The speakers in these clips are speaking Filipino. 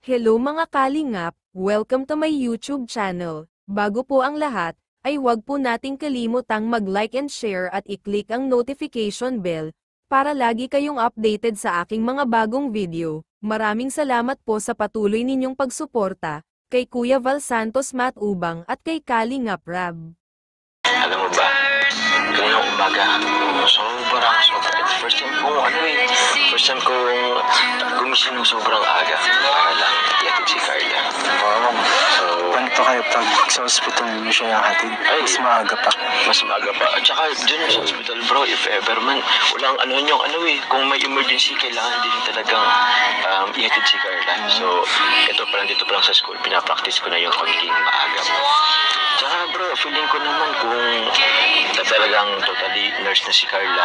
Hello mga kalingap, welcome to my YouTube channel. Bago po ang lahat, ay huwag po nating kalimutang mag-like and share at i-click ang notification bell, para lagi kayong updated sa aking mga bagong video. Maraming salamat po sa patuloy ninyong pagsuporta, kay Kuya Val Santos Matubang at kay Kalingap Rab. Alam mo ba, ngayong umaga, sobrang first time kong gumising ng sobrang aga para lang ihatid si Carla. So, Ganito kayo pag sa hospital mo siya hatid? Mas maaga pa. Mas maaga pa. At saka dun sa hospital bro, if ever man, walang kung may emergency, kailangan din talagang ihatid si Carla. So, dito pa lang sa school, pinapractice ko na yung pagiging maaga mo. Tsaka bro, feeling ko naman kung talagang totally nurse na si Carla,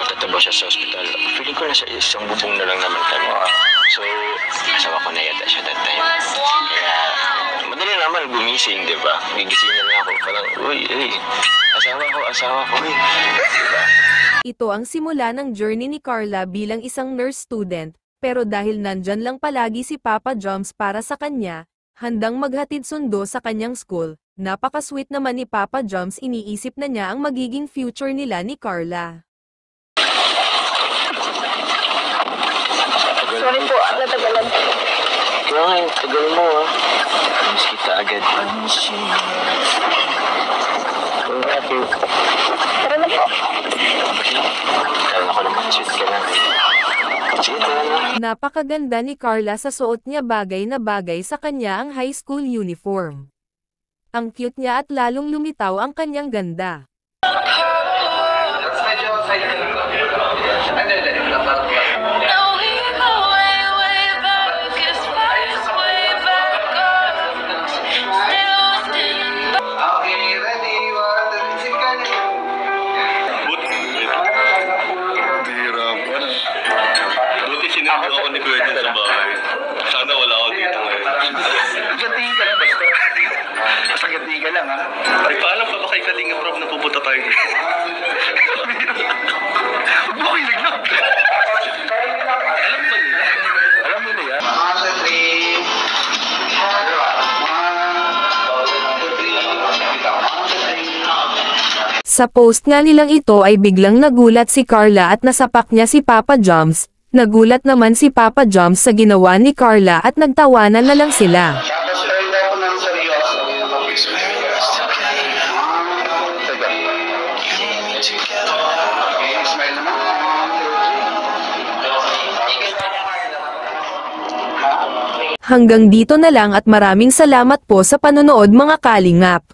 magtatrabaho siya sa hospital, feeling ko nasa isang bubong na lang naman kami. So, asawa ko na yata siya that time. Kaya, madali naman gumising, di ba? Gigising na lang ako, parang, uy, asawa ko, uy. Diba? Ito ang simula ng journey ni Carla bilang isang nurse student, pero dahil nandyan lang palagi si Papa Joms para sa kanya, handang maghatid sundo sa kanyang school. Napaka-sweet naman ni Papa Joms, iniisip na niya ang magiging future nila ni Carla. Sorry po, natagalan. Kaya nga, tagal mo miss kita agad. Tara na po. Kaya ako naman, sweet ka lang. Sige, tara na. Napakaganda ni Carla sa suot niya, bagay na bagay sa kanya ang high school uniform. Ang cute niya at lalong lumitaw ang kanyang ganda. Sinunod ako ni Kuya sa bahay. Sana wala ako dito ngayon. Gatiin ka lang basta. Basta gatiin ka lang ha. Ay, paalam pa ba kay Kalinga Prof na pupunta tayo dito? Huwag mo kayo naglag. Alam ba nila? Alam mo na yan. Sa post nga nilang ito ay biglang nagulat si Carla at nasapak niya si Papa Joms. Nagulat naman si Papa Joms sa ginawa ni Carla at nagtawanan na lang sila. Tapos try na ako ng seryoso. Smile naman. Hanggang dito na lang at maraming salamat po sa panonood mga kalingap.